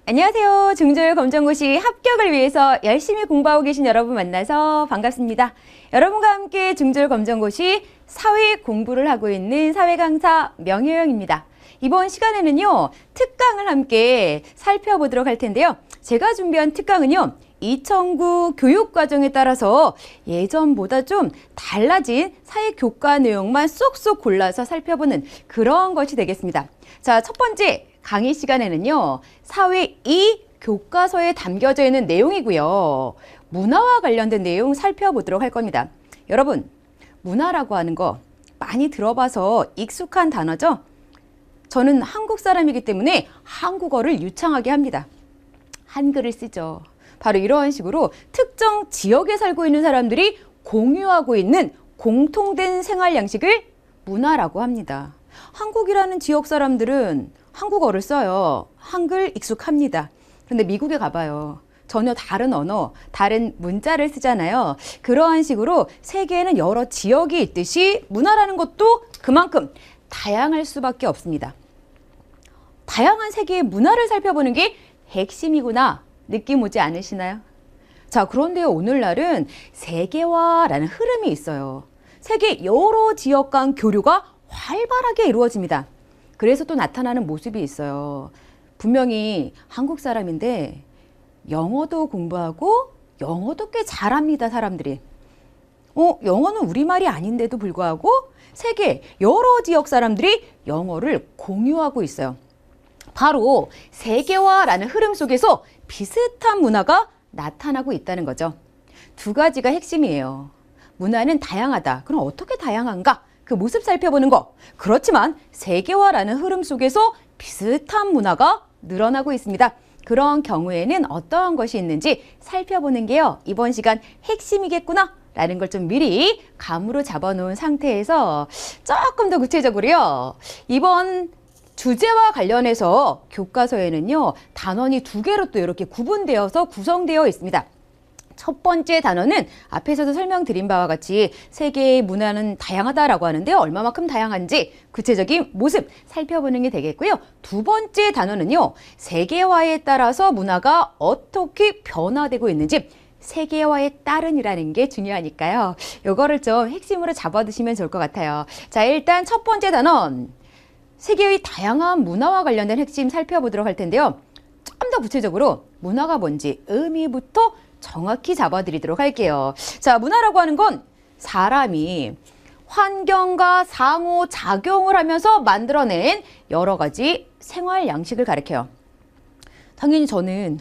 안녕하세요. 중졸검정고시 합격을 위해서 열심히 공부하고 계신 여러분 만나서 반갑습니다. 여러분과 함께 중졸검정고시 사회 공부를 하고 있는 사회강사 명효영입니다. 이번 시간에는요, 특강을 함께 살펴보도록 할 텐데요. 제가 준비한 특강은요, 2009 교육과정에 따라서 예전보다 좀 달라진 사회교과 내용만 쏙쏙 골라서 살펴보는 그런 것이 되겠습니다. 자, 첫 번째 강의 시간에는요, 사회 2 교과서에 담겨져 있는 내용이고요. 문화와 관련된 내용 살펴보도록 할 겁니다. 여러분, 문화라고 하는 거 많이 들어봐서 익숙한 단어죠? 저는 한국 사람이기 때문에 한국어를 유창하게 합니다. 한글을 쓰죠. 바로 이러한 식으로 특정 지역에 살고 있는 사람들이 공유하고 있는 공통된 생활 양식을 문화라고 합니다. 한국이라는 지역 사람들은 한국어를 써요. 한글 익숙합니다. 그런데 미국에 가봐요. 전혀 다른 언어, 다른 문자를 쓰잖아요. 그러한 식으로 세계에는 여러 지역이 있듯이 문화라는 것도 그만큼 다양할 수밖에 없습니다. 다양한 세계의 문화를 살펴보는 게 핵심이구나 느낌 오지 않으시나요? 자, 그런데요, 오늘날은 세계화라는 흐름이 있어요. 세계 여러 지역 간 교류가 활발하게 이루어집니다. 그래서 또 나타나는 모습이 있어요. 분명히 한국 사람인데 영어도 공부하고 영어도 꽤 잘합니다, 사람들이. 영어는 우리말이 아닌데도 불구하고 세계 여러 지역 사람들이 영어를 공유하고 있어요. 바로 세계화라는 흐름 속에서 비슷한 문화가 나타나고 있다는 거죠. 두 가지가 핵심이에요. 문화는 다양하다. 그럼 어떻게 다양한가? 그 모습 살펴보는 거. 그렇지만 세계화라는 흐름 속에서 비슷한 문화가 늘어나고 있습니다. 그런 경우에는 어떠한 것이 있는지 살펴보는 게요, 이번 시간 핵심이겠구나 라는 걸 좀 미리 감으로 잡아놓은 상태에서 조금 더 구체적으로요, 이번 주제와 관련해서 교과서에는요, 단원이 두 개로 또 이렇게 구분되어서 구성되어 있습니다. 첫 번째 단원은 앞에서도 설명드린 바와 같이 세계의 문화는 다양하다라고 하는데 얼마만큼 다양한지 구체적인 모습 살펴보는 게 되겠고요. 두 번째 단원은요, 세계화에 따라서 문화가 어떻게 변화되고 있는지, 세계화에 따른이라는 게 중요하니까요. 이거를 좀 핵심으로 잡아두시면 좋을 것 같아요. 자, 일단 첫 번째 단원, 세계의 다양한 문화와 관련된 핵심 살펴보도록 할 텐데요. 좀 더 구체적으로 문화가 뭔지 의미부터 정확히 잡아드리도록 할게요. 자, 문화라고 하는 건 사람이 환경과 상호작용을 하면서 만들어낸 여러 가지 생활 양식을 가리켜요. 당연히 저는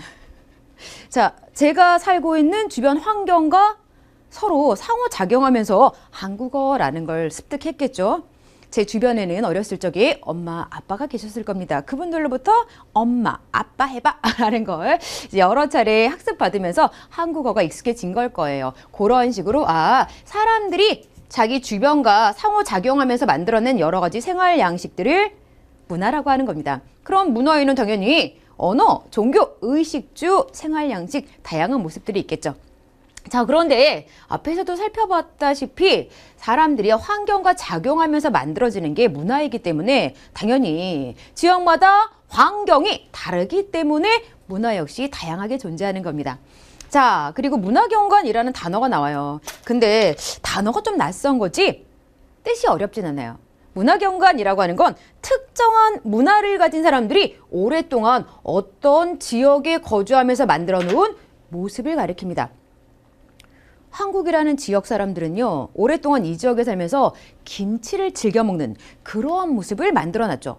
제가 살고 있는 주변 환경과 서로 상호작용하면서 한국어라는 걸 습득했겠죠. 제 주변에는 어렸을 적에 엄마, 아빠가 계셨을 겁니다. 그분들로부터 엄마, 아빠 해봐 라는 걸 여러 차례 학습받으면서 한국어가 익숙해진 걸 거예요. 그런 식으로 사람들이 자기 주변과 상호작용하면서 만들어낸 여러 가지 생활 양식들을 문화라고 하는 겁니다. 그럼 문화에는 당연히 언어, 종교, 의식주, 생활 양식, 다양한 모습들이 있겠죠. 자, 그런데 앞에서도 살펴봤다시피 사람들이 환경과 작용하면서 만들어지는 게 문화이기 때문에 당연히 지역마다 환경이 다르기 때문에 문화 역시 다양하게 존재하는 겁니다. 자, 그리고 문화경관이라는 단어가 나와요. 근데 단어가 좀 낯선 거지 뜻이 어렵진 않아요. 문화경관이라고 하는 건 특정한 문화를 가진 사람들이 오랫동안 어떤 지역에 거주하면서 만들어 놓은 모습을 가리킵니다. 한국이라는 지역 사람들은요, 오랫동안 이 지역에 살면서 김치를 즐겨 먹는 그러한 모습을 만들어놨죠.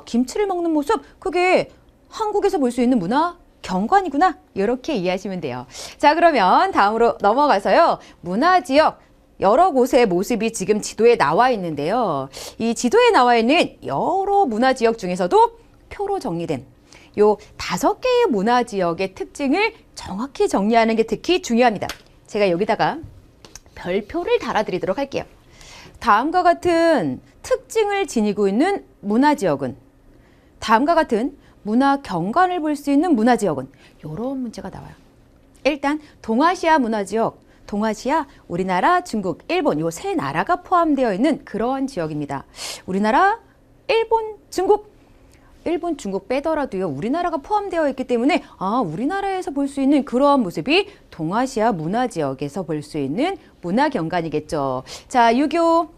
김치를 먹는 모습, 그게 한국에서 볼 수 있는 문화 경관이구나, 이렇게 이해하시면 돼요. 자, 그러면 다음으로 넘어가서요, 문화지역 여러 곳의 모습이 지금 지도에 나와 있는데요. 이 지도에 나와 있는 여러 문화지역 중에서도 표로 정리된 요 5개의 문화지역의 특징을 정확히 정리하는 게 특히 중요합니다. 제가 여기다가 별표를 달아드리도록 할게요. 다음과 같은 특징을 지니고 있는 문화지역은, 다음과 같은 문화 경관을 볼 수 있는 문화지역은, 이런 문제가 나와요. 일단 동아시아 문화지역, 동아시아, 우리나라, 중국, 일본 요 세 나라가 포함되어 있는 그러한 지역입니다. 우리나라, 일본, 중국 일본, 중국 빼더라도요, 우리나라가 포함되어 있기 때문에 우리나라에서 볼 수 있는 그러한 모습이 동아시아 문화 지역에서 볼 수 있는 문화 경관이겠죠. 자, 유교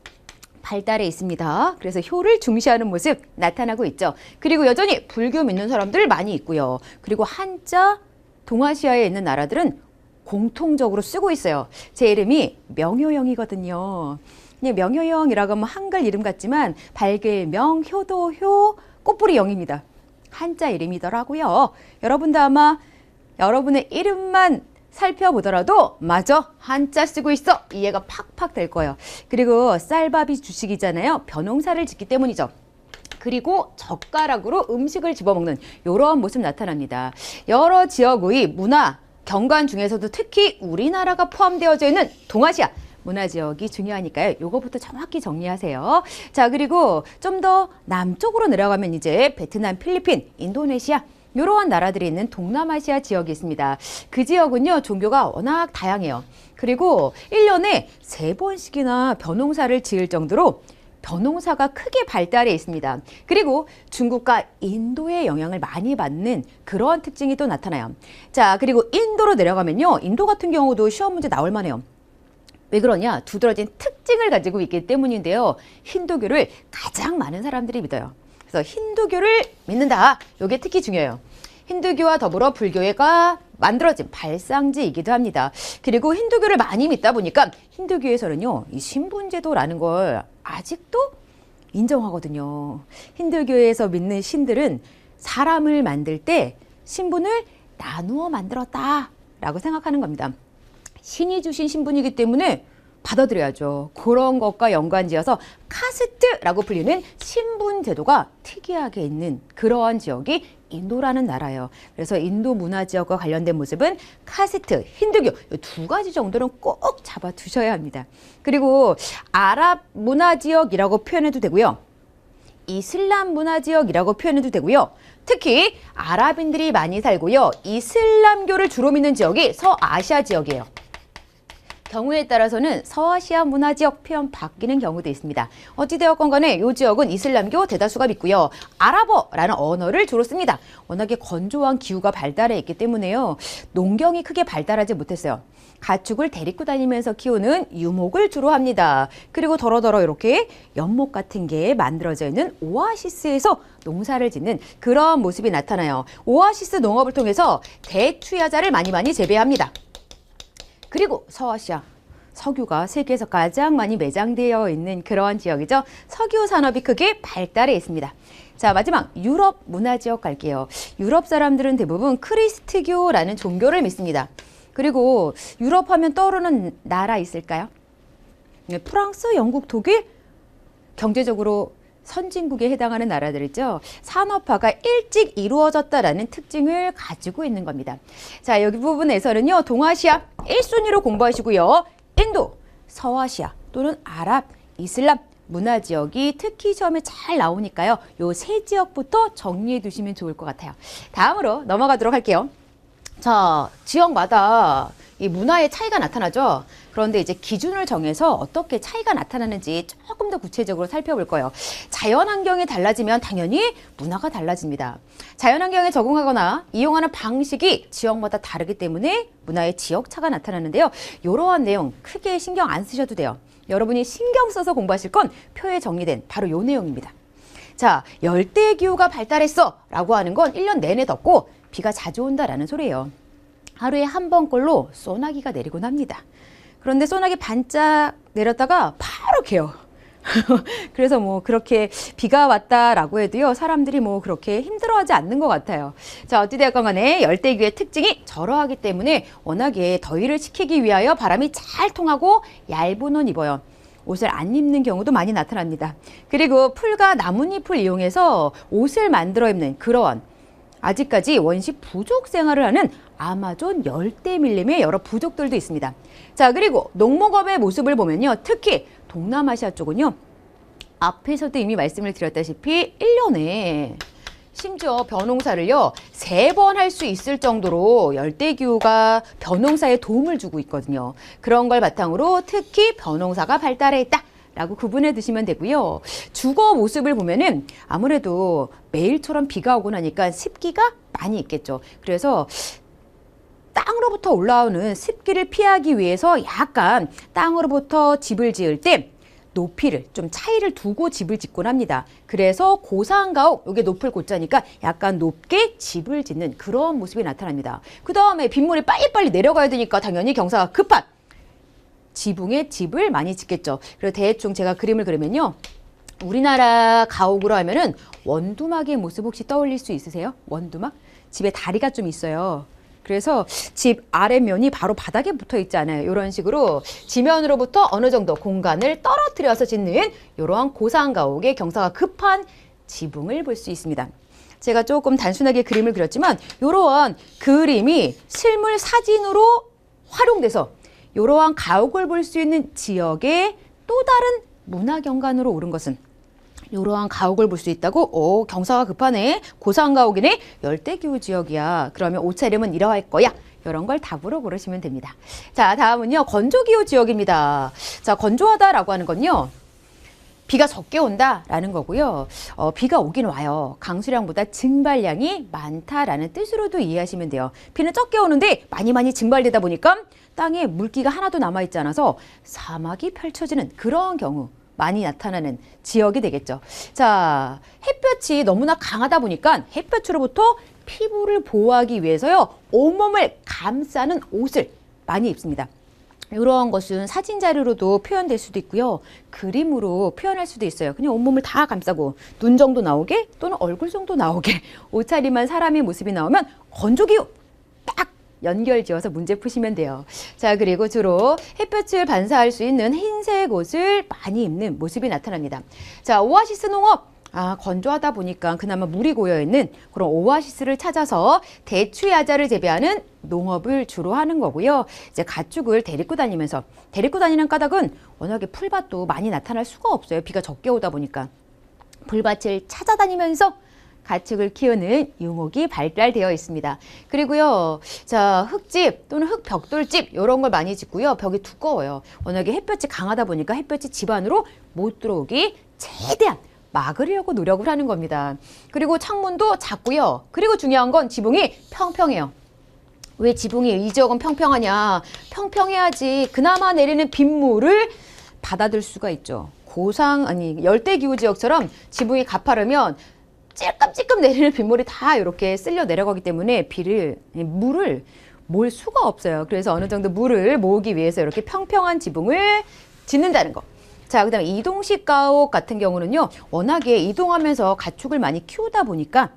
발달해 있습니다. 그래서 효를 중시하는 모습 나타나고 있죠. 그리고 여전히 불교 믿는 사람들 많이 있고요. 그리고 한자 동아시아에 있는 나라들은 공통적으로 쓰고 있어요. 제 이름이 명효영이거든요. 명효영이라고 하면 한글 이름 같지만 발길명, 효도효, 꽃뿌리 영입니다. 한자 이름이더라고요. 여러분도 아마 여러분의 이름만 살펴보더라도 맞아, 한자 쓰고 있어, 이해가 팍팍 될 거예요. 그리고 쌀밥이 주식이잖아요. 벼농사를 짓기 때문이죠. 그리고 젓가락으로 음식을 집어먹는 이러한 모습 나타납니다. 여러 지역의 문화, 경관 중에서도 특히 우리나라가 포함되어져 있는 동아시아 문화 지역이 중요하니까요. 요거부터 정확히 정리하세요. 자, 그리고 좀 더 남쪽으로 내려가면 이제 베트남, 필리핀, 인도네시아 이러한 나라들이 있는 동남아시아 지역이 있습니다. 그 지역은요, 종교가 워낙 다양해요. 그리고 1년에 3번씩이나 벼농사를 지을 정도로 벼농사가 크게 발달해 있습니다. 그리고 중국과 인도의 영향을 많이 받는 그러한 특징이 또 나타나요. 자, 그리고 인도로 내려가면요, 인도 같은 경우도 시험 문제 나올 만해요. 왜 그러냐? 두드러진 특징을 가지고 있기 때문인데요. 힌두교를 가장 많은 사람들이 믿어요. 그래서 힌두교를 믿는다. 이게 특히 중요해요. 힌두교와 더불어 불교가 만들어진 발상지이기도 합니다. 그리고 힌두교를 많이 믿다 보니까 힌두교에서는요, 이 신분제도라는 걸 아직도 인정하거든요. 힌두교에서 믿는 신들은 사람을 만들 때 신분을 나누어 만들었다라고 생각하는 겁니다. 신이 주신 신분이기 때문에 받아들여야죠. 그런 것과 연관지어서 카스트라고 불리는 신분 제도가 특이하게 있는 그러한 지역이 인도라는 나라예요. 그래서 인도 문화 지역과 관련된 모습은 카스트, 힌두교 이 2가지 정도는 꼭 잡아 두셔야 합니다. 그리고 아랍 문화 지역이라고 표현해도 되고요. 이슬람 문화 지역이라고 표현해도 되고요. 특히 아랍인들이 많이 살고요. 이슬람교를 주로 믿는 지역이 서아시아 지역이에요. 경우에 따라서는 서아시아 문화 지역 표현 바뀌는 경우도 있습니다. 어찌되었건 간에 이 지역은 이슬람교 대다수가 믿고요. 아랍어라는 언어를 주로 씁니다. 워낙에 건조한 기후가 발달해 있기 때문에요. 농경이 크게 발달하지 못했어요. 가축을 데리고 다니면서 키우는 유목을 주로 합니다. 그리고 더러더러 이렇게 연못 같은 게 만들어져 있는 오아시스에서 농사를 짓는 그런 모습이 나타나요. 오아시스 농업을 통해서 대투야자를 많이 재배합니다. 그리고 서아시아, 석유가 세계에서 가장 많이 매장되어 있는 그러한 지역이죠. 석유 산업이 크게 발달해 있습니다. 자, 마지막 유럽 문화 지역 갈게요. 유럽 사람들은 대부분 크리스트교라는 종교를 믿습니다. 그리고 유럽 하면 떠오르는 나라 있을까요? 네, 프랑스, 영국, 독일, 경제적으로 선진국에 해당하는 나라들이죠. 산업화가 일찍 이루어졌다라는 특징을 가지고 있는 겁니다. 자, 여기 부분에서는요, 동아시아 1순위로 공부하시고요. 인도, 서아시아 또는 아랍, 이슬람 문화 지역이 특히 시험에 잘 나오니까요. 요 3지역부터 정리해 두시면 좋을 것 같아요. 다음으로 넘어가도록 할게요. 자, 지역마다 이 문화의 차이가 나타나죠. 그런데 이제 기준을 정해서 어떻게 차이가 나타나는지 조금 더 구체적으로 살펴볼 거예요. 자연환경이 달라지면 당연히 문화가 달라집니다. 자연환경에 적응하거나 이용하는 방식이 지역마다 다르기 때문에 문화의 지역차가 나타나는데요. 이러한 내용 크게 신경 안 쓰셔도 돼요. 여러분이 신경 써서 공부하실 건 표에 정리된 바로 이 내용입니다. 자, 열대기후가 발달했어 라고 하는 건 1년 내내 덥고 비가 자주 온다라는 소리예요. 하루에 한 번꼴로 소나기가 내리곤 합니다. 그런데 소나기 반짝 내렸다가 바로 개요. 그래서 뭐 그렇게 비가 왔다라고 해도요, 사람들이 뭐 그렇게 힘들어하지 않는 것 같아요. 자, 어찌되었건 간에 열대기후의 특징이 저러하기 때문에 워낙에 더위를 식히기 위하여 바람이 잘 통하고 얇은 옷 입어요. 옷을 안 입는 경우도 많이 나타납니다. 그리고 풀과 나뭇잎을 이용해서 옷을 만들어 입는 그러한 아직까지 원시 부족 생활을 하는 아마존 열대밀림의 여러 부족들도 있습니다. 자, 그리고 농목업의 모습을 보면요. 특히 동남아시아 쪽은요. 앞에서도 이미 말씀을 드렸다시피 1년에 심지어 벼농사를요 3번 할 수 있을 정도로 열대기후가 벼농사에 도움을 주고 있거든요. 그런 걸 바탕으로 특히 벼농사가 발달해 있다 라고 구분해 두시면 되고요. 주거 모습을 보면은 아무래도 매일처럼 비가 오고 나니까 습기가 많이 있겠죠. 그래서 땅으로부터 올라오는 습기를 피하기 위해서 약간 땅으로부터 집을 지을 때 높이를 좀 차이를 두고 집을 짓곤 합니다. 그래서 고상가옥, 이게 높을 고자니까 약간 높게 집을 짓는 그런 모습이 나타납니다. 그 다음에 빗물이 빨리빨리 내려가야 되니까 당연히 경사가 급한 지붕에 집을 많이 짓겠죠. 그리고 대충 제가 그림을 그리면요. 우리나라 가옥으로 하면은 원두막의 모습 혹시 떠올릴 수 있으세요? 원두막? 집에 다리가 좀 있어요. 그래서 집 아래면이 바로 바닥에 붙어 있지 않아요. 이런 식으로 지면으로부터 어느 정도 공간을 떨어뜨려서 짓는 이러한 고상가옥의 경사가 급한 지붕을 볼 수 있습니다. 제가 조금 단순하게 그림을 그렸지만 이러한 그림이 실물 사진으로 활용돼서 이러한 가옥을 볼 수 있는 지역의 또 다른 문화경관으로 오른 것은 이러한 가옥을 볼 수 있다고? 경사가 급하네. 고상가옥이네. 열대기후 지역이야. 그러면 옷차림은 이러할 거야. 이런 걸 답으로 고르시면 됩니다. 자, 다음은요. 건조기후 지역입니다. 자, 건조하다라고 하는 건요. 비가 적게 온다라는 거고요. 비가 오긴 와요. 강수량보다 증발량이 많다라는 뜻으로도 이해하시면 돼요. 비는 적게 오는데 많이 증발되다 보니까 땅에 물기가 하나도 남아있지 않아서 사막이 펼쳐지는 그런 경우 많이 나타나는 지역이 되겠죠. 자, 햇볕이 너무나 강하다 보니까 햇볕으로부터 피부를 보호하기 위해서요. 온몸을 감싸는 옷을 많이 입습니다. 이러한 것은 사진 자료로도 표현될 수도 있고요. 그림으로 표현할 수도 있어요. 그냥 온몸을 다 감싸고 눈 정도 나오게 또는 얼굴 정도 나오게 옷차림한 사람의 모습이 나오면 건조기후 딱 연결지어서 문제 푸시면 돼요. 자, 그리고 주로 햇볕을 반사할 수 있는 흰색 옷을 많이 입는 모습이 나타납니다. 자, 오아시스 농업. 건조하다 보니까 그나마 물이 고여있는 그런 오아시스를 찾아서 대추야자를 재배하는 농업을 주로 하는 거고요. 이제 가축을 데리고 다니는 까닭은 워낙에 풀밭도 많이 나타날 수가 없어요. 비가 적게 오다 보니까. 풀밭을 찾아다니면서 가축을 키우는 유목이 발달되어 있습니다. 그리고요, 자, 흙집 또는 흙벽돌집 이런 걸 많이 짓고요. 벽이 두꺼워요. 워낙에 햇볕이 강하다 보니까 햇볕이 집 안으로 못 들어오기 최대한 막으려고 노력을 하는 겁니다. 그리고 창문도 작고요. 그리고 중요한 건 지붕이 평평해요. 왜 지붕이 이 지역은 평평하냐? 평평해야지 그나마 내리는 빗물을 받아들 수가 있죠. 열대기후 지역처럼 지붕이 가파르면 찔끔찔끔 내리는 빗물이 다 이렇게 쓸려 내려가기 때문에 물을 몰 수가 없어요. 그래서 어느 정도 물을 모으기 위해서 이렇게 평평한 지붕을 짓는다는 거. 자, 그 다음에 이동식 가옥 같은 경우는요, 워낙에 이동하면서 가축을 많이 키우다 보니까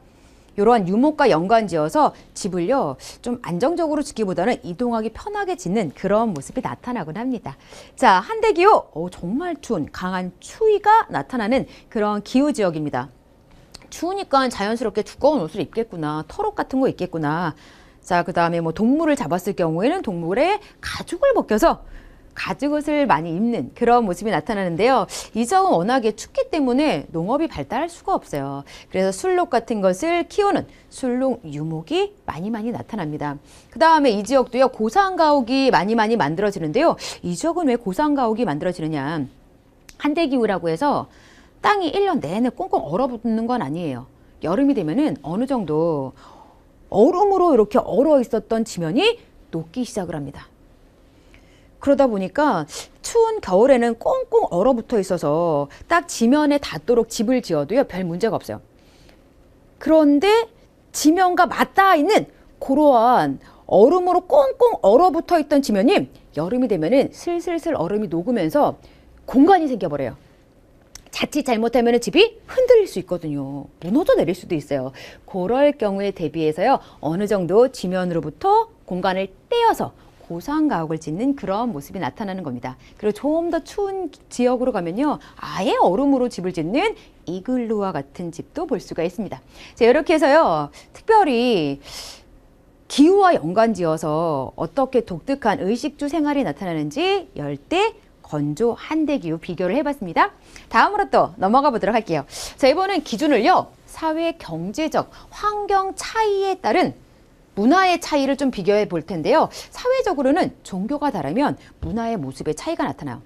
이러한 유목과 연관지어서 집을요, 좀 안정적으로 짓기보다는 이동하기 편하게 짓는 그런 모습이 나타나곤 합니다. 자, 한대기후, 정말 추운, 강한 추위가 나타나는 그런 기후지역입니다. 추우니까 자연스럽게 두꺼운 옷을 입겠구나. 털옷 같은 거 입겠구나. 자, 그 다음에 뭐 동물을 잡았을 경우에는 동물의 가죽을 벗겨서 가죽옷을 많이 입는 그런 모습이 나타나는데요. 이 지역은 워낙에 춥기 때문에 농업이 발달할 수가 없어요. 그래서 술록 같은 것을 키우는 술록 유목이 많이 나타납니다. 그 다음에 이 지역도요. 고상가옥이 많이 만들어지는데요. 이 지역은 왜 고상가옥이 만들어지느냐. 한대기후라고 해서 땅이 1년 내내 꽁꽁 얼어붙는 건 아니에요. 여름이 되면은 어느 정도 얼음으로 이렇게 얼어 있었던 지면이 녹기 시작을 합니다. 그러다 보니까 추운 겨울에는 꽁꽁 얼어붙어 있어서 딱 지면에 닿도록 집을 지어도요, 별 문제가 없어요. 그런데 지면과 맞닿아 있는 그러한 얼음으로 꽁꽁 얼어붙어 있던 지면이 여름이 되면은 슬슬 얼음이 녹으면서 공간이 생겨버려요. 자칫 잘못하면 집이 흔들릴 수 있거든요. 무너져 내릴 수도 있어요. 그럴 경우에 대비해서요, 어느 정도 지면으로부터 공간을 떼어서 고상가옥을 짓는 그런 모습이 나타나는 겁니다. 그리고 좀 더 추운 지역으로 가면요, 아예 얼음으로 집을 짓는 이글루와 같은 집도 볼 수가 있습니다. 자, 이렇게 해서요, 특별히 기후와 연관지어서 어떻게 독특한 의식주 생활이 나타나는지 열대, 건조, 한대기후 비교를 해봤습니다. 다음으로 또 넘어가 보도록 할게요. 자, 이번엔 기준을요, 사회 경제적 환경 차이에 따른 문화의 차이를 좀 비교해 볼 텐데요. 사회적으로는 종교가 다르면 문화의 모습의 차이가 나타나요.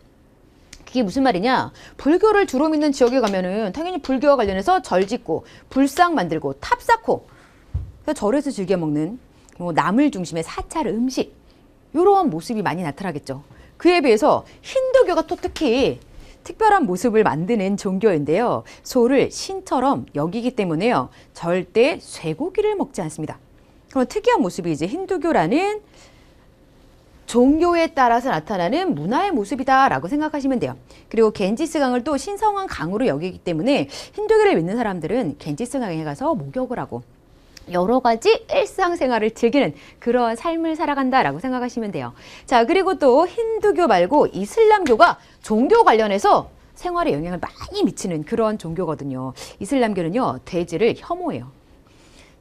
이게 무슨 말이냐? 불교를 주로 믿는 지역에 가면은 당연히 불교와 관련해서 절 짓고 불상 만들고 탑 쌓고 절에서 즐겨 먹는 뭐 나물 중심의 사찰 음식 이런 모습이 많이 나타나겠죠. 그에 비해서 힌두교가 또 특히 특별한 모습을 만드는 종교인데요. 소를 신처럼 여기기 때문에요. 절대 쇠고기를 먹지 않습니다. 그런 특이한 모습이 이제 힌두교라는 종교에 따라서 나타나는 문화의 모습이다라고 생각하시면 돼요. 그리고 겐지스 강을 또 신성한 강으로 여기기 때문에 힌두교를 믿는 사람들은 겐지스 강에 가서 목욕을 하고 여러 가지 일상생활을 즐기는 그런 삶을 살아간다라고 생각하시면 돼요. 자, 그리고 또 힌두교 말고 이슬람교가 종교 관련해서 생활에 영향을 많이 미치는 그런 종교거든요. 이슬람교는요, 돼지를 혐오해요.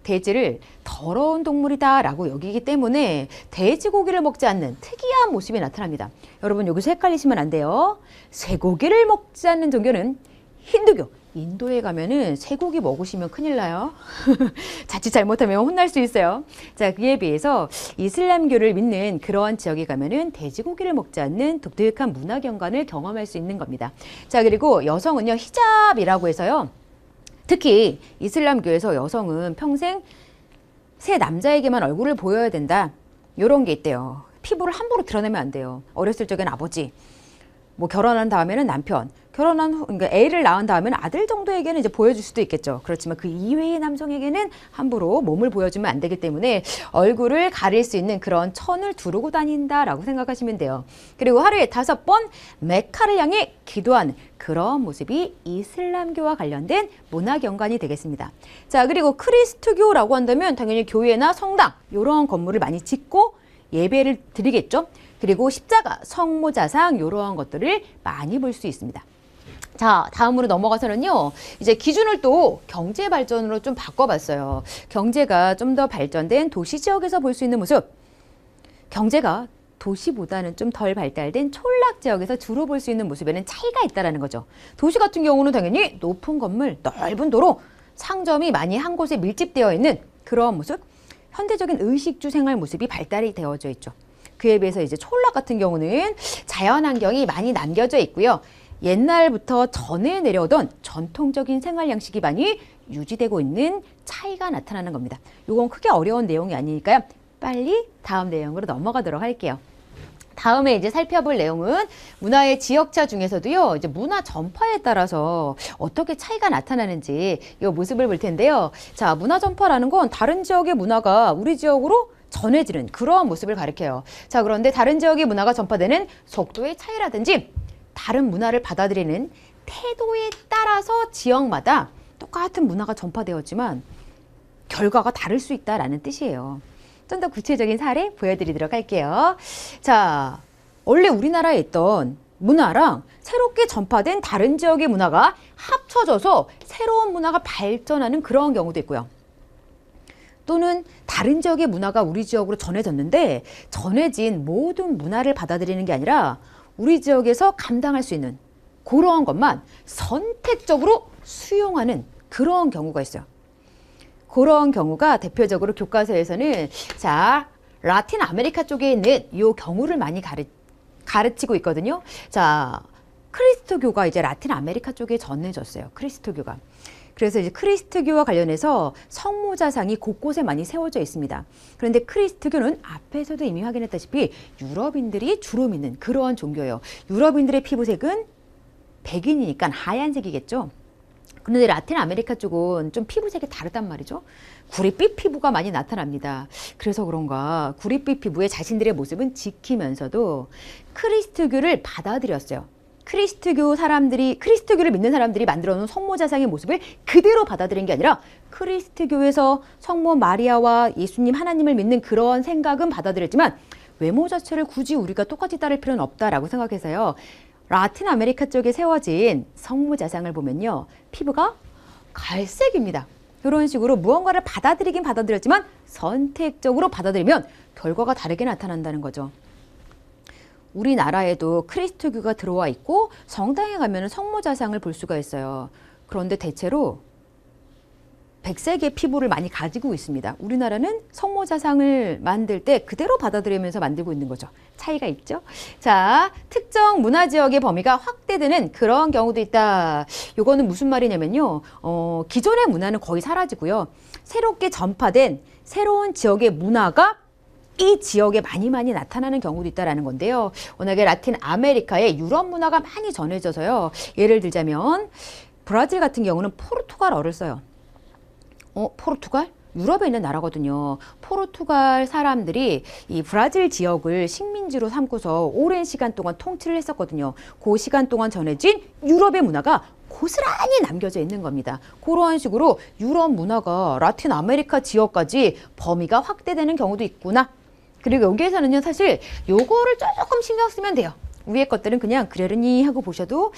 돼지를 더러운 동물이다라고 여기기 때문에 돼지고기를 먹지 않는 특이한 모습이 나타납니다. 여러분 여기서 헷갈리시면 안 돼요. 쇠고기를 먹지 않는 종교는 힌두교. 인도에 가면은 쇠고기 먹으시면 큰일 나요. 자칫 잘못하면 혼날 수 있어요. 자, 그에 비해서 이슬람교를 믿는 그러한 지역에 가면은 돼지고기를 먹지 않는 독특한 문화 경관을 경험할 수 있는 겁니다. 자, 그리고 여성은요, 히잡이라고 해서요. 특히 이슬람교에서 여성은 평생 새 남자에게만 얼굴을 보여야 된다. 이런 게 있대요. 피부를 함부로 드러내면 안 돼요. 어렸을 적엔 아버지, 뭐 결혼한 다음에는 남편, 결혼한 후, 그러니까 애를 낳은 다음에는 아들 정도에게는 이제 보여줄 수도 있겠죠. 그렇지만 그 이외의 남성에게는 함부로 몸을 보여주면 안 되기 때문에 얼굴을 가릴 수 있는 그런 천을 두르고 다닌다라고 생각하시면 돼요. 그리고 하루에 5번 메카를 향해 기도하는 그런 모습이 이슬람교와 관련된 문화 경관이 되겠습니다. 자, 그리고 크리스트교라고 한다면 당연히 교회나 성당 이런 건물을 많이 짓고 예배를 드리겠죠. 그리고 십자가, 성모자상 이러한 것들을 많이 볼 수 있습니다. 자, 다음으로 넘어가서는요, 이제 기준을 또 경제 발전으로 좀 바꿔봤어요. 경제가 좀 더 발전된 도시 지역에서 볼 수 있는 모습. 경제가 도시보다는 좀 덜 발달된 촌락 지역에서 주로 볼 수 있는 모습에는 차이가 있다는 거죠. 도시 같은 경우는 당연히 높은 건물, 넓은 도로, 상점이 많이 한 곳에 밀집되어 있는 그런 모습. 현대적인 의식주 생활 모습이 발달이 되어져 있죠. 그에 비해서 이제 촌락 같은 경우는 자연환경이 많이 남겨져 있고요. 옛날부터 전해 내려오던 전통적인 생활 양식이 많이 유지되고 있는 차이가 나타나는 겁니다. 이건 크게 어려운 내용이 아니니까요. 빨리 다음 내용으로 넘어가도록 할게요. 다음에 이제 살펴볼 내용은 문화의 지역차 중에서도요, 이제 문화 전파에 따라서 어떻게 차이가 나타나는지 이 모습을 볼 텐데요. 자, 문화 전파라는 건 다른 지역의 문화가 우리 지역으로 전해지는 그러한 모습을 가리켜요. 자, 그런데 다른 지역의 문화가 전파되는 속도의 차이라든지 다른 문화를 받아들이는 태도에 따라서 지역마다 똑같은 문화가 전파되었지만 결과가 다를 수 있다라는 뜻이에요. 좀 더 구체적인 사례 보여드리도록 할게요. 자, 원래 우리나라에 있던 문화랑 새롭게 전파된 다른 지역의 문화가 합쳐져서 새로운 문화가 발전하는 그런 경우도 있고요. 또는 다른 지역의 문화가 우리 지역으로 전해졌는데 전해진 모든 문화를 받아들이는 게 아니라 우리 지역에서 감당할 수 있는 그러한 것만 선택적으로 수용하는 그런 경우가 있어요. 그런 경우가 대표적으로 교과서에서는 자, 라틴 아메리카 쪽에 있는 이 경우를 많이 가르치고 있거든요. 자, 크리스토교가 이제 라틴 아메리카 쪽에 전해졌어요. 크리스토교가. 그래서 이제 크리스트교와 관련해서 성모자상이 곳곳에 많이 세워져 있습니다. 그런데 크리스트교는 앞에서도 이미 확인했다시피 유럽인들이 주로 믿는 그러한 종교예요. 유럽인들의 피부색은 백인이니까 하얀색이겠죠. 그런데 라틴 아메리카 쪽은 좀 피부색이 다르단 말이죠. 구릿빛 피부가 많이 나타납니다. 그래서 그런가 구릿빛 피부의 자신들의 모습은 지키면서도 크리스트교를 받아들였어요. 크리스트교를 믿는 사람들이 만들어 놓은 성모자상의 모습을 그대로 받아들인 게 아니라 크리스트교에서 성모 마리아와 예수님 하나님을 믿는 그런 생각은 받아들였지만 외모 자체를 굳이 우리가 똑같이 따를 필요는 없다라고 생각해서요. 라틴 아메리카 쪽에 세워진 성모자상을 보면요. 피부가 갈색입니다. 이런 식으로 무언가를 받아들이긴 받아들였지만 선택적으로 받아들이면 결과가 다르게 나타난다는 거죠. 우리나라에도 크리스토교가 들어와 있고 성당에 가면 성모자상을 볼 수가 있어요. 그런데 대체로 백색의 피부를 많이 가지고 있습니다. 우리나라는 성모자상을 만들 때 그대로 받아들이면서 만들고 있는 거죠. 차이가 있죠. 자, 특정 문화 지역의 범위가 확대되는 그런 경우도 있다. 요거는 무슨 말이냐면요. 기존의 문화는 거의 사라지고요. 새롭게 전파된 새로운 지역의 문화가 이 지역에 많이 나타나는 경우도 있다라는 건데요. 워낙에 라틴 아메리카에 유럽 문화가 많이 전해져서요. 예를 들자면 브라질 같은 경우는 포르투갈어를 써요. 포르투갈? 유럽에 있는 나라거든요. 포르투갈 사람들이 이 브라질 지역을 식민지로 삼고서 오랜 시간 동안 통치를 했었거든요. 그 시간 동안 전해진 유럽의 문화가 고스란히 남겨져 있는 겁니다. 그러한 식으로 유럽 문화가 라틴 아메리카 지역까지 범위가 확대되는 경우도 있구나. 그리고 여기에서는요, 사실 요거를 조금 신경 쓰면 돼요. 위에 것들은 그냥 그러려니 하고 보셔도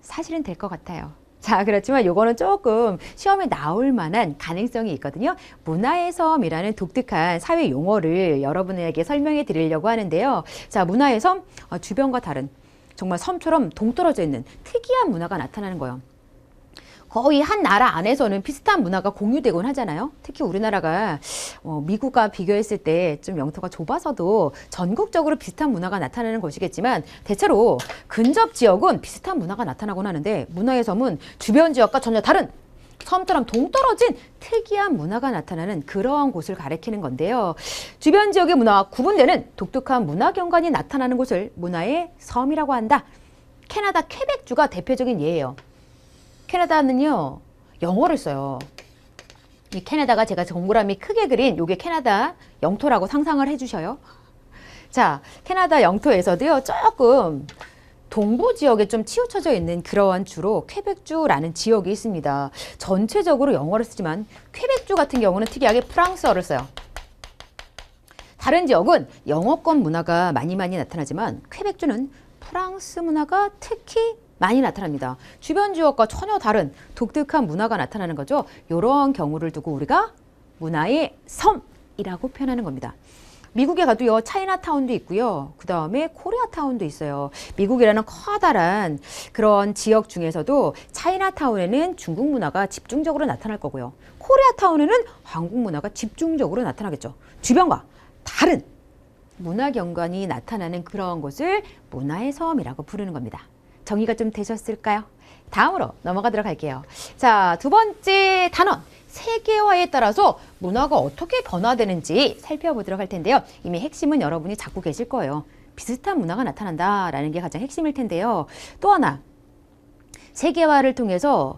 사실은 될 것 같아요. 자, 그렇지만 요거는 조금 시험에 나올 만한 가능성이 있거든요. 문화의 섬이라는 독특한 사회 용어를 여러분에게 설명해 드리려고 하는데요. 자, 문화의 섬, 주변과 다른 정말 섬처럼 동떨어져 있는 특이한 문화가 나타나는 거예요. 거의 한 나라 안에서는 비슷한 문화가 공유되곤 하잖아요. 특히 우리나라가 미국과 비교했을 때 좀 영토가 좁아서도 전국적으로 비슷한 문화가 나타나는 것이겠지만 대체로 근접 지역은 비슷한 문화가 나타나곤 하는데 문화의 섬은 주변 지역과 전혀 다른 섬처럼 동떨어진 특이한 문화가 나타나는 그러한 곳을 가리키는 건데요. 주변 지역의 문화와 구분되는 독특한 문화 경관이 나타나는 곳을 문화의 섬이라고 한다. 캐나다 퀘벡주가 대표적인 예예요. 캐나다는요, 영어를 써요. 이 캐나다가 제가 동그라미 크게 그린 요게 캐나다 영토라고 상상을 해주셔요. 자, 캐나다 영토에서도요, 조금 동부 지역에 좀 치우쳐져 있는 그러한 주로 퀘벡주라는 지역이 있습니다. 전체적으로 영어를 쓰지만 퀘벡주 같은 경우는 특이하게 프랑스어를 써요. 다른 지역은 영어권 문화가 많이 나타나지만 퀘벡주는 프랑스 문화가 특히 많이 나타납니다. 주변 지역과 전혀 다른 독특한 문화가 나타나는 거죠. 이런 경우를 두고 우리가 문화의 섬이라고 표현하는 겁니다. 미국에 가도요, 차이나타운도 있고요. 그 다음에 코리아타운도 있어요. 미국이라는 커다란 그런 지역 중에서도 차이나타운에는 중국 문화가 집중적으로 나타날 거고요. 코리아타운에는 한국 문화가 집중적으로 나타나겠죠. 주변과 다른 문화 경관이 나타나는 그런 곳을 문화의 섬이라고 부르는 겁니다. 정의가 좀 되셨을까요? 다음으로 넘어가도록 할게요. 자, 두 번째 단원. 세계화에 따라서 문화가 어떻게 변화되는지 살펴보도록 할 텐데요. 이미 핵심은 여러분이 잡고 계실 거예요. 비슷한 문화가 나타난다라는 게 가장 핵심일 텐데요. 또 하나, 세계화를 통해서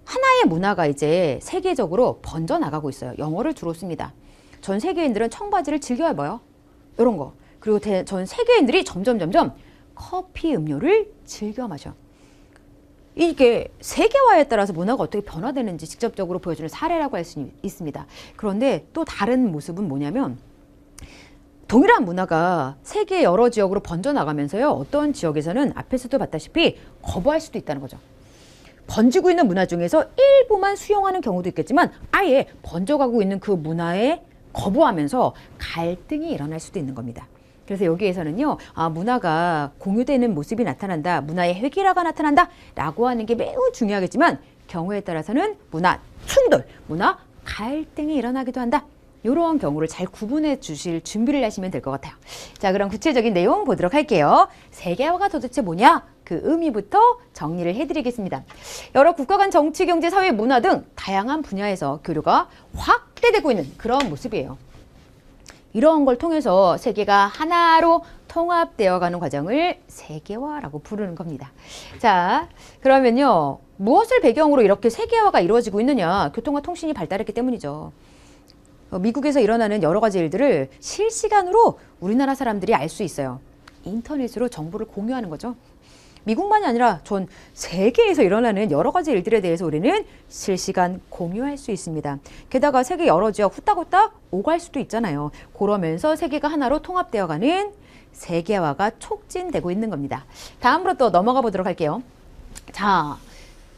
하나의 문화가 이제 세계적으로 번져나가고 있어요. 영어를 주로 씁니다. 전 세계인들은 청바지를 즐겨 입어요. 이런 거. 그리고 전 세계인들이 점점 커피 음료를 즐겨 마셔. 이게 세계화에 따라서 문화가 어떻게 변화되는지 직접적으로 보여주는 사례라고 할 수 있습니다. 그런데 또 다른 모습은 뭐냐면 동일한 문화가 세계 여러 지역으로 번져나가면서요. 어떤 지역에서는 앞에서도 봤다시피 거부할 수도 있다는 거죠. 번지고 있는 문화 중에서 일부만 수용하는 경우도 있겠지만 아예 번져가고 있는 그 문화에 거부하면서 갈등이 일어날 수도 있는 겁니다. 그래서 여기에서는요, 문화가 공유되는 모습이 나타난다, 문화의 획일화가 나타난다 라고 하는 게 매우 중요하겠지만 경우에 따라서는 문화 충돌, 문화 갈등이 일어나기도 한다. 이런 경우를 잘 구분해 주실 준비를 하시면 될 것 같아요. 자, 그럼 구체적인 내용 보도록 할게요. 세계화가 도대체 뭐냐? 그 의미부터 정리를 해드리겠습니다. 여러 국가 간 정치, 경제, 사회, 문화 등 다양한 분야에서 교류가 확대되고 있는 그런 모습이에요. 이런 걸 통해서 세계가 하나로 통합되어 가는 과정을 세계화라고 부르는 겁니다. 자, 그러면요. 무엇을 배경으로 이렇게 세계화가 이루어지고 있느냐? 교통과 통신이 발달했기 때문이죠. 미국에서 일어나는 여러 가지 일들을 실시간으로 우리나라 사람들이 알 수 있어요. 인터넷으로 정보를 공유하는 거죠. 미국만이 아니라 전 세계에서 일어나는 여러 가지 일들에 대해서 우리는 실시간 공유할 수 있습니다. 게다가 세계 여러 지역 후딱후딱 오갈 수도 있잖아요. 그러면서 세계가 하나로 통합되어가는 세계화가 촉진되고 있는 겁니다. 다음으로 또 넘어가 보도록 할게요. 자,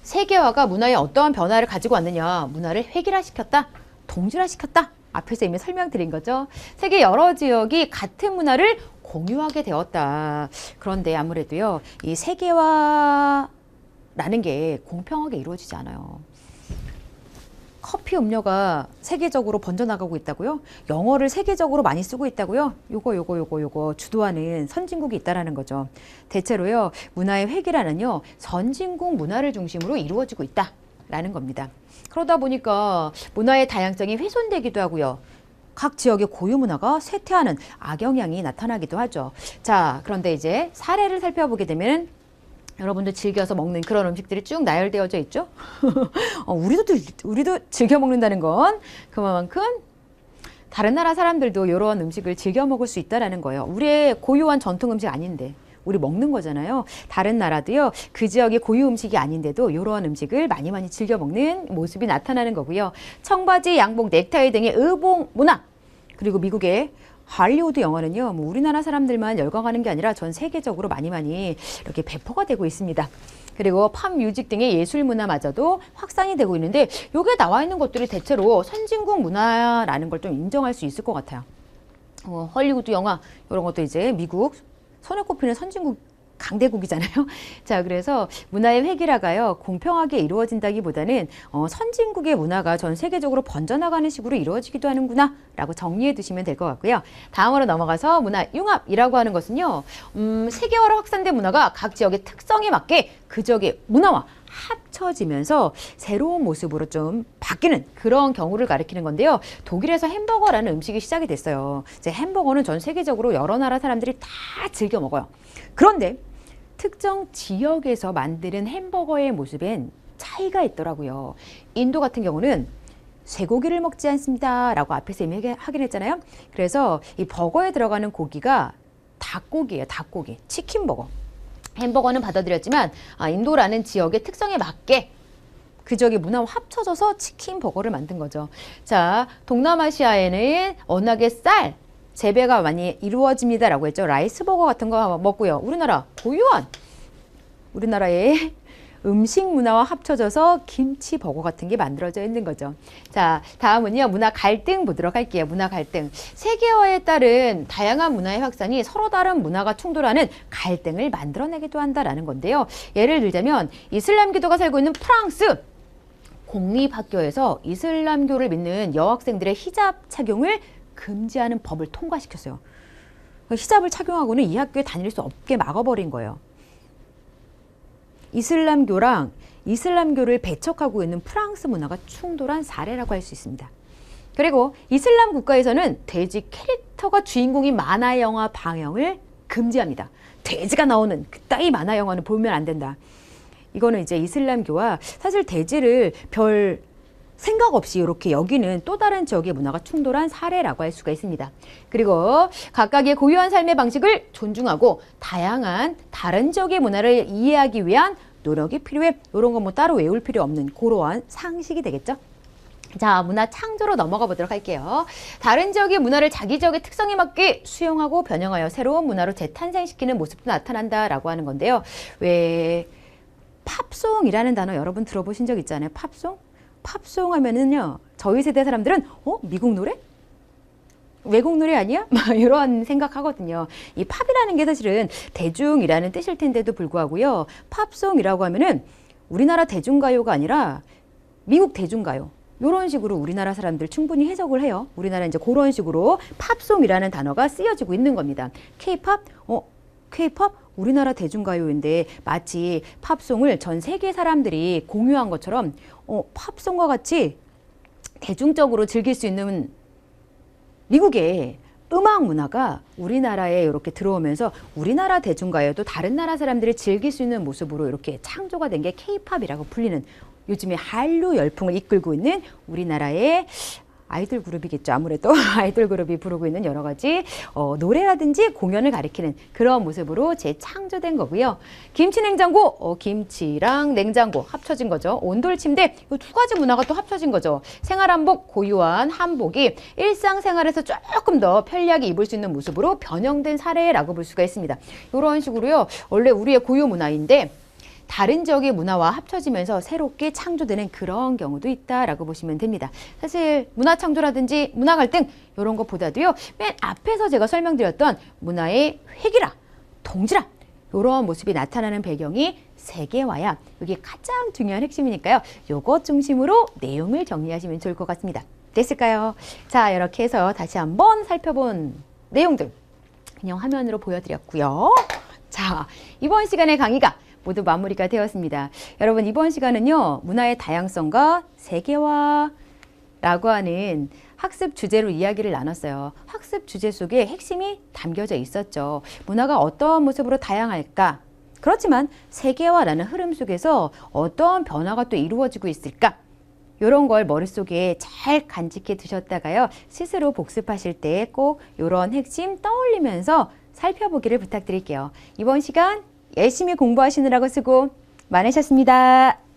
세계화가 문화에 어떠한 변화를 가지고 왔느냐. 문화를 획일화시켰다, 동질화시켰다. 앞에서 이미 설명드린 거죠. 세계 여러 지역이 같은 문화를 공유하게 되었다. 그런데 아무래도요, 이 세계화라는 게 공평하게 이루어지지 않아요. 커피 음료가 세계적으로 번져나가고 있다고요? 영어를 세계적으로 많이 쓰고 있다고요? 요거 주도하는 선진국이 있다라는 거죠. 대체로요, 문화의 회귀라는요, 선진국 문화를 중심으로 이루어지고 있다라는 겁니다. 그러다 보니까 문화의 다양성이 훼손되기도 하고요. 각 지역의 고유 문화가 쇠퇴하는 악영향이 나타나기도 하죠. 자, 그런데 이제 사례를 살펴보게 되면 여러분도 즐겨서 먹는 그런 음식들이 쭉 나열되어져 있죠. 우리도 즐겨 먹는다는 건 그만큼 다른 나라 사람들도 이런 음식을 즐겨 먹을 수 있다는 거예요. 우리의 고유한 전통 음식 아닌데 우리 먹는 거잖아요. 다른 나라도요, 그 지역의 고유 음식이 아닌데도 이러한 음식을 많이 즐겨 먹는 모습이 나타나는 거고요. 청바지, 양복, 넥타이 등의 의복 문화, 그리고 미국의 할리우드 영화는요, 뭐 우리나라 사람들만 열광하는 게 아니라 전 세계적으로 많이 이렇게 배포가 되고 있습니다. 그리고 팝 뮤직 등의 예술 문화마저도 확산이 되고 있는데, 여기에 나와 있는 것들이 대체로 선진국 문화라는 걸 좀 인정할 수 있을 것 같아요. 헐리우드 영화 이런 것도 이제 미국 손에 꼽히는 선진국 강대국이잖아요. 자, 그래서 문화의 회귀라가요, 공평하게 이루어진다기보다는 선진국의 문화가 전 세계적으로 번져나가는 식으로 이루어지기도 하는구나 라고 정리해 두시면 될 것 같고요. 다음으로 넘어가서 문화 융합이라고 하는 것은요, 세계화로 확산된 문화가 각 지역의 특성에 맞게 그 지역의 문화와 합쳐지면서 새로운 모습으로 좀 바뀌는 그런 경우를 가리키는 건데요. 독일에서 햄버거라는 음식이 시작이 됐어요. 이제 햄버거는 전 세계적으로 여러 나라 사람들이 다 즐겨 먹어요. 그런데 특정 지역에서 만드는 햄버거의 모습엔 차이가 있더라고요. 인도 같은 경우는 쇠고기를 먹지 않습니다 라고 앞에서 이미 하긴 했잖아요. 그래서 이 버거에 들어가는 고기가 닭고기예요. 닭고기, 치킨버거. 햄버거는 받아들였지만 인도라는 지역의 특성에 맞게 그 지역의 문화와 합쳐져서 치킨버거를 만든 거죠. 자, 동남아시아에는 워낙에 쌀 재배가 많이 이루어집니다라고 했죠. 라이스버거 같은 거 먹고요. 우리나라 고유한 우리나라의 음식 문화와 합쳐져서 김치버거 같은 게 만들어져 있는 거죠. 자, 다음은요, 문화 갈등 보도록 할게요. 문화 갈등. 세계화에 따른 다양한 문화의 확산이 서로 다른 문화가 충돌하는 갈등을 만들어내기도 한다라는 건데요. 예를 들자면 이슬람교도가 살고 있는 프랑스 공립학교에서 이슬람교를 믿는 여학생들의 히잡 착용을 금지하는 법을 통과시켰어요. 히잡을 착용하고는 이 학교에 다닐 수 없게 막아버린 거예요. 이슬람교랑 이슬람교를 배척하고 있는 프랑스 문화가 충돌한 사례라고 할 수 있습니다. 그리고 이슬람 국가에서는 돼지 캐릭터가 주인공인 만화 영화 방영을 금지합니다. 돼지가 나오는 그따위 만화 영화는 보면 안 된다. 이거는 이제 이슬람교와 사실 돼지를 별 생각 없이 이렇게 여기는 또 다른 지역의 문화가 충돌한 사례라고 할 수가 있습니다. 그리고 각각의 고유한 삶의 방식을 존중하고 다양한 다른 지역의 문화를 이해하기 위한 노력이 필요해. 이런 건 뭐 따로 외울 필요 없는 그러한 상식이 되겠죠. 자, 문화 창조로 넘어가 보도록 할게요. 다른 지역의 문화를 자기 지역의 특성에 맞게 수용하고 변형하여 새로운 문화로 재탄생시키는 모습도 나타난다라고 하는 건데요. 왜 팝송이라는 단어 여러분 들어보신 적 있잖아요. 팝송? 팝송 하면은요, 저희 세대 사람들은 미국 노래? 외국 노래 아니야? 막 이런 생각하거든요. 이 팝이라는 게 사실은 대중이라는 뜻일 텐데도 불구하고요. 팝송이라고 하면은 우리나라 대중가요가 아니라 미국 대중가요. 이런 식으로 우리나라 사람들 충분히 해석을 해요. 우리나라 이제 그런 식으로 팝송이라는 단어가 쓰여지고 있는 겁니다. K-팝? K-팝? 우리나라 대중가요인데 마치 팝송을 전 세계 사람들이 공유한 것처럼 팝송과 같이 대중적으로 즐길 수 있는 미국의 음악 문화가 우리나라에 이렇게 들어오면서 우리나라 대중가요도 다른 나라 사람들이 즐길 수 있는 모습으로 이렇게 창조가 된 게 K-팝이라고 불리는 요즘에 한류 열풍을 이끌고 있는 우리나라의 아이돌 그룹이겠죠. 아무래도 아이돌 그룹이 부르고 있는 여러 가지 노래라든지 공연을 가리키는 그런 모습으로 재창조된 거고요. 김치 냉장고, 김치랑 냉장고 합쳐진 거죠. 온돌 침대, 이 두 가지 문화가 또 합쳐진 거죠. 생활 한복, 고유한 한복이 일상생활에서 조금 더 편리하게 입을 수 있는 모습으로 변형된 사례라고 볼 수가 있습니다. 이런 식으로요. 원래 우리의 고유 문화인데 다른 지역의 문화와 합쳐지면서 새롭게 창조되는 그런 경우도 있다라고 보시면 됩니다. 사실 문화 창조라든지 문화 갈등 이런 것보다도요. 맨 앞에서 제가 설명드렸던 문화의 회귀라, 동질화 이런 모습이 나타나는 배경이 세계화야. 이게 가장 중요한 핵심이니까요. 요것 중심으로 내용을 정리하시면 좋을 것 같습니다. 됐을까요? 자, 이렇게 해서 다시 한번 살펴본 내용들 그냥 화면으로 보여드렸고요. 자, 이번 시간의 강의가 모두 마무리가 되었습니다. 여러분, 이번 시간은요, 문화의 다양성과 세계화라고 하는 학습 주제로 이야기를 나눴어요. 학습 주제 속에 핵심이 담겨져 있었죠. 문화가 어떠한 모습으로 다양할까? 그렇지만 세계화라는 흐름 속에서 어떠한 변화가 또 이루어지고 있을까? 이런 걸 머릿속에 잘 간직해 두셨다가요. 스스로 복습하실 때 꼭 이런 핵심 떠올리면서 살펴보기를 부탁드릴게요. 이번 시간 열심히 공부하시느라고 수고 많으셨습니다.